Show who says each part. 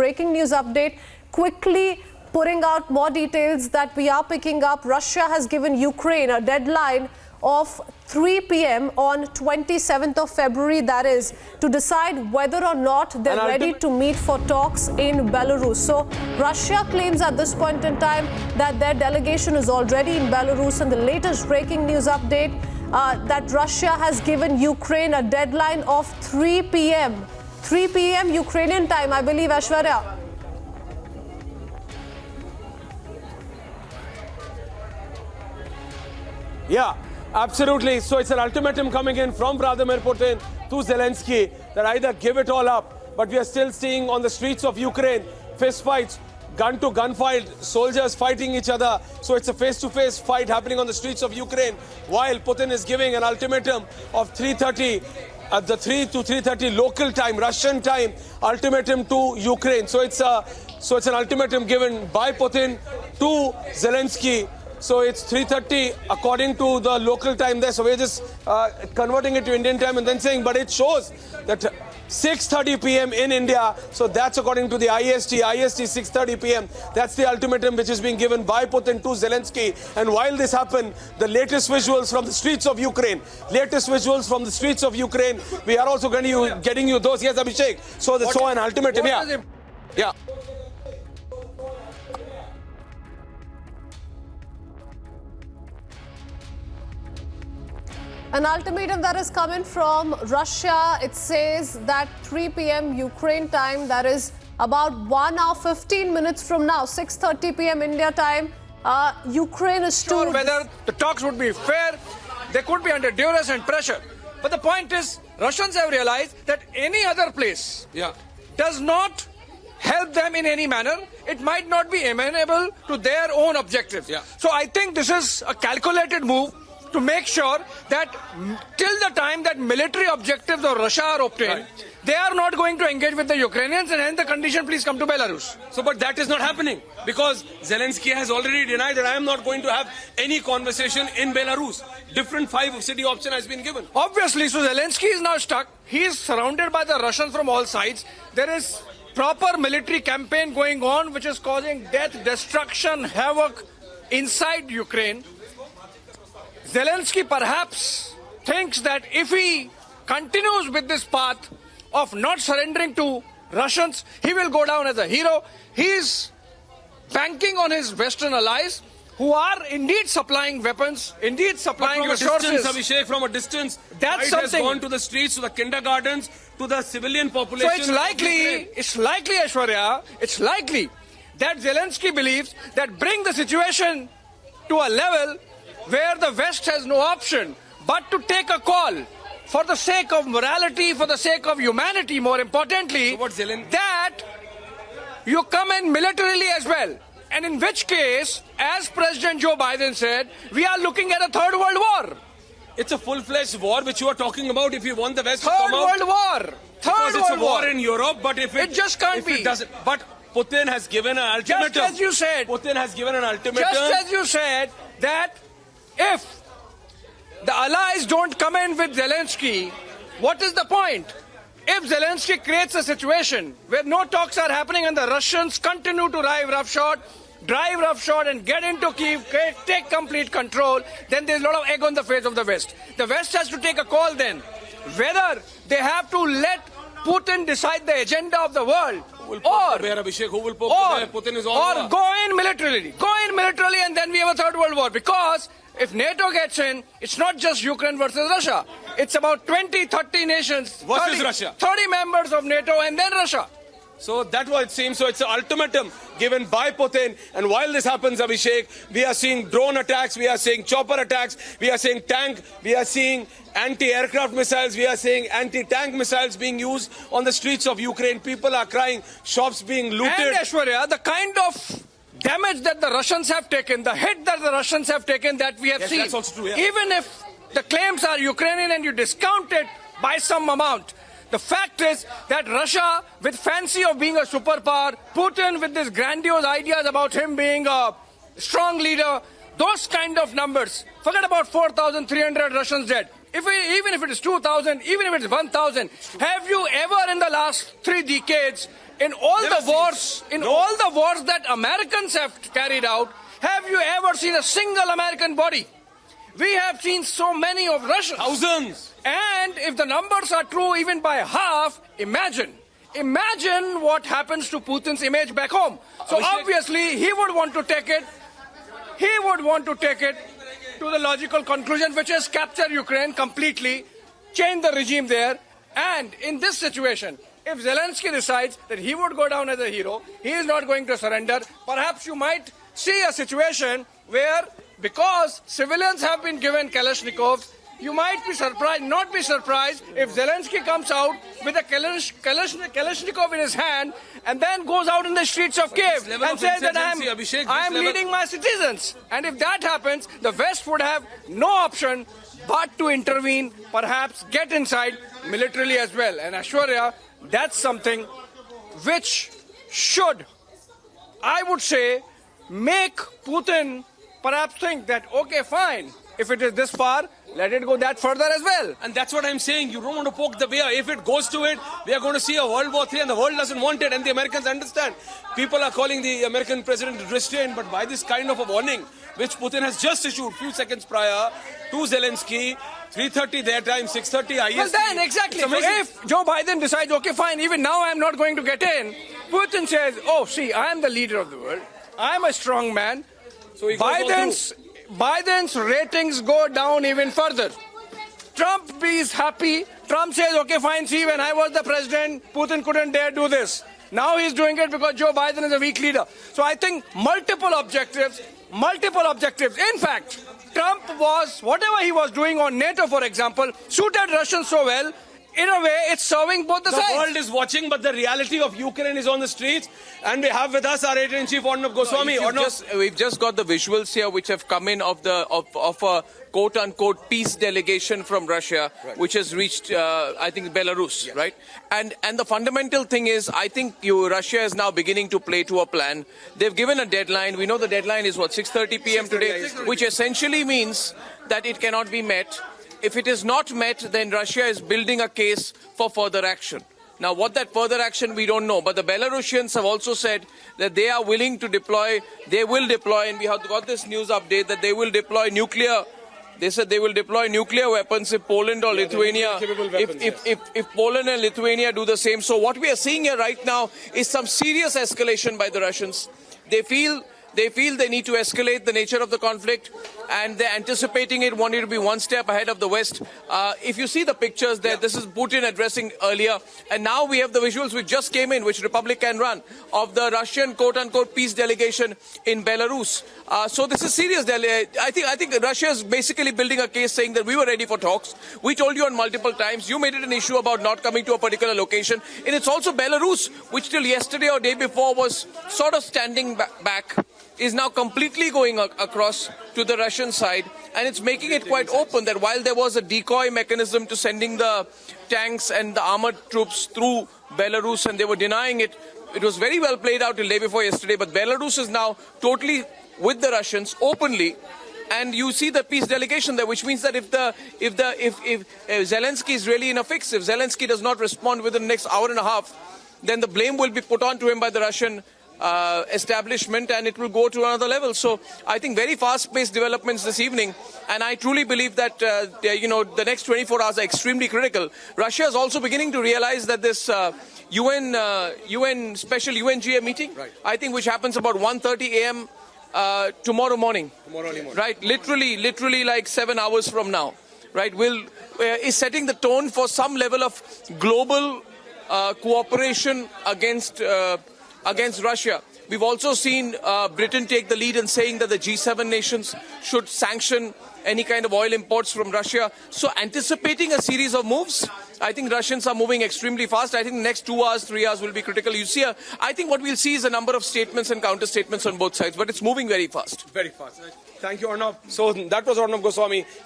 Speaker 1: breaking news update. Quickly putting out more details that we are picking up. Russia has given Ukraine a deadline of 3 p.m. on 27th of February, that is, to decide whether or not they're ready to meet for talks in Belarus. So Russia claims at this point in time that their delegation is already in Belarus, and the latest breaking news update that Russia has given Ukraine a deadline of 3 p.m. 3 p.m. Ukrainian time, I believe, Aishwarya.
Speaker 2: Yeah, absolutely. So it's an ultimatum coming in from Vladimir Putin to Zelensky that either give it all up, but we are still seeing on the streets of Ukraine fistfights, gun-to-gun fight, soldiers fighting each other. So it's a face-to-face fight happening on the streets of Ukraine, while Putin is giving an ultimatum of 3:30 at the 3 to 3:30 local time, Russian time, ultimatum to Ukraine. So it's an ultimatum given by Putin to Zelensky. So it's 3:30 according to the local time there. So we're just converting it to Indian time and then saying, but it shows that 6:30 p.m. in India. So that's according to the IST 6:30 p.m. That's the ultimatum which is being given by Putin to Zelensky. And while this happened, the latest visuals from the streets of Ukraine, we are also getting you those. Yes, Abhishek. So an ultimatum. Yeah.
Speaker 1: An ultimatum that is coming from Russia. It says that 3 p.m. Ukraine time, that is about 1 hour 15 minutes from now, 6:30 p.m. India time, Ukraine is
Speaker 3: sure whether the talks would be fair. They could be under duress and pressure. But the point is, Russians have realized that any other place does not help them in any manner. It might not be amenable to their own objectives. So I think this is a calculated move to make sure that till the time that military objectives of Russia are obtained, they are not going to engage with the Ukrainians, and hence the condition, please come to Belarus.
Speaker 2: So, but that is not happening because Zelensky has already denied that I am not going to have any conversation in Belarus. Different 5-city option has been given.
Speaker 3: Obviously, so Zelensky is now stuck. He is surrounded by the Russians from all sides. There is proper military campaign going on which is causing death, destruction, havoc inside Ukraine. Zelensky perhaps thinks that if he continues with this path of not surrendering to Russians, he will go down as a hero. He is banking on his Western allies who are indeed supplying weapons, indeed supplying resources.
Speaker 2: Abhishek, from a distance,
Speaker 3: that's something.
Speaker 2: Has gone to the streets, to the kindergartens, to the civilian population.
Speaker 3: So it's likely, Aishwarya, it's likely that Zelensky believes that bring the situation to a level where the West has no option but to take a call for the sake of morality, for the sake of humanity, more importantly, that you come in militarily as well. And in which case, as President Joe Biden said, we are looking at a third world war.
Speaker 2: It's a full-fledged war which you are talking about if you want the West to come out.
Speaker 3: Third world war.
Speaker 2: Because it's a war in Europe, but if
Speaker 3: it just can't be.
Speaker 2: It doesn't. But Putin has given an ultimatum.
Speaker 3: Just as you said.
Speaker 2: Putin has given an ultimatum.
Speaker 3: Just as you said that if the allies don't come in with Zelensky, what is the point? If Zelensky creates a situation where no talks are happening and the Russians continue to drive roughshod and get into Kyiv, take complete control, then there's a lot of egg on the face of the West. The West has to take a call then, whether they have to let Putin decide the agenda of the world, or go in militarily. And then we have a third world war. Because if NATO gets in, it's not just Ukraine versus Russia. It's about 20, 30 nations.
Speaker 2: Versus Russia.
Speaker 3: 30 members of NATO and then Russia.
Speaker 2: So that's what it seems. So it's an ultimatum given by Putin. And while this happens, Abhishek, we are seeing drone attacks, we are seeing chopper attacks, we are seeing tank, we are seeing anti-aircraft missiles, we are seeing anti-tank missiles being used on the streets of Ukraine. People are crying, shops being looted.
Speaker 3: And Aishwarya, the kind of damage that the Russians have taken, the hit that the Russians have taken that we have seen.
Speaker 2: That's also true,
Speaker 3: Even if the claims are Ukrainian and you discount it by some amount, the fact is that Russia, with fancy of being a superpower, Putin with these grandiose ideas about him being a strong leader, those kind of numbers, forget about 4,300 Russians dead. even if it is 2,000, even if it is 1,000, have you ever in the last 3 decades, in all the wars that Americans have carried out, have you ever seen a single American body? We have seen so many of Russians.
Speaker 2: Thousands.
Speaker 3: And if the numbers are true even by half, imagine what happens to Putin's image back home. So obviously he would want to take it. He would want to take it to the logical conclusion, which is capture Ukraine completely, change the regime there. And in this situation, if Zelensky decides that he would go down as a hero, he is not going to surrender, perhaps you might see a situation where, because civilians have been given Kalashnikovs, you might be surprised, not be surprised, if Zelensky comes out with a Kalashnikov in his hand and then goes out in the streets of Kiev and says that I am leading my citizens. And if that happens, the West would have no option but to intervene, perhaps get inside militarily as well. And Ashwarya, that's something which should, I would say, make Putin perhaps think that, okay, fine, if it is this far, let it go that further as well.
Speaker 2: And that's what I'm saying. You don't want to poke the bear. If it goes to it, we are going to see a World War III, and the world doesn't want it, and the Americans understand. People are calling the American president restrained, but by this kind of a warning, which Putin has just issued a few seconds prior to Zelensky, 3:30 their time, 6:30 IST.
Speaker 3: Well then, exactly. So if Joe Biden decides, okay, fine, even now I'm not going to get in, Putin says, oh, see, I am the leader of the world. I am a strong man.
Speaker 2: So he goes
Speaker 3: Biden's ratings go down even further. Trump is happy. Trump says, okay, fine, see, when I was the president, Putin couldn't dare do this. Now he's doing it because Joe Biden is a weak leader. So I think multiple objectives. In fact, Trump was, whatever he was doing on NATO, for example, suited Russians so well. In a way, it's serving both the sides.
Speaker 2: The world is watching, but the reality of Ukraine is on the streets. And we have with us our editor-in-chief, Arnab Goswami.
Speaker 4: We've just got the visuals here which have come in of a quote-unquote peace delegation from Russia, which has reached, I think, Belarus, right? And the fundamental thing is, I think Russia is now beginning to play to a plan. They've given a deadline. We know the deadline is, 6:30 p.m. today, which essentially means that it cannot be met. If it is not met, then Russia is building a case for further action. Now, what that further action, we don't know. But the Belarusians have also said that they are willing to deploy, they will deploy, and we have got this news update that they will deploy nuclear. They said they will deploy nuclear weapons if Poland or Lithuania, if Poland and Lithuania do the same. So what we are seeing here right now is some serious escalation by the Russians. They feel they need to escalate the nature of the conflict, and they're anticipating it, wanting to be one step ahead of the West. If you see the pictures there, this is Putin addressing earlier, and now we have the visuals which just came in, which Republic can run, of the Russian quote-unquote peace delegation in Belarus. So this is serious. I think Russia is basically building a case saying that we were ready for talks. We told you on multiple times. You made it an issue about not coming to a particular location. And it's also Belarus, which till yesterday or day before was sort of standing back, is now completely going across to the Russian side, and it's making it quite open that while there was a decoy mechanism to sending the tanks and the armored troops through Belarus, and they were denying it, it was very well played out till day before yesterday, but Belarus is now totally with the Russians openly, and you see the peace delegation there, which means that if Zelensky is really in a fix, if Zelensky does not respond within the next hour and a half, then the blame will be put on to him by the Russian establishment, and it will go to another level. So I think very fast-paced developments this evening, and I truly believe that the next 24 hours are extremely critical. Russia is also beginning to realize that this UN special UNGA meeting, I think, which happens about 1:30 a.m. Tomorrow morning, right? Literally like 7 hours from now, right? Is setting the tone for some level of global cooperation against Russia. We've also seen Britain take the lead in saying that the G7 nations should sanction any kind of oil imports from Russia. So anticipating a series of moves, I think Russians are moving extremely fast. I think the next 2 hours, 3 hours will be critical. You see, I think what we'll see is a number of statements and counter statements on both sides, but it's moving very fast.
Speaker 2: Very fast. Thank you, Arnab. So that was Arnab Goswami.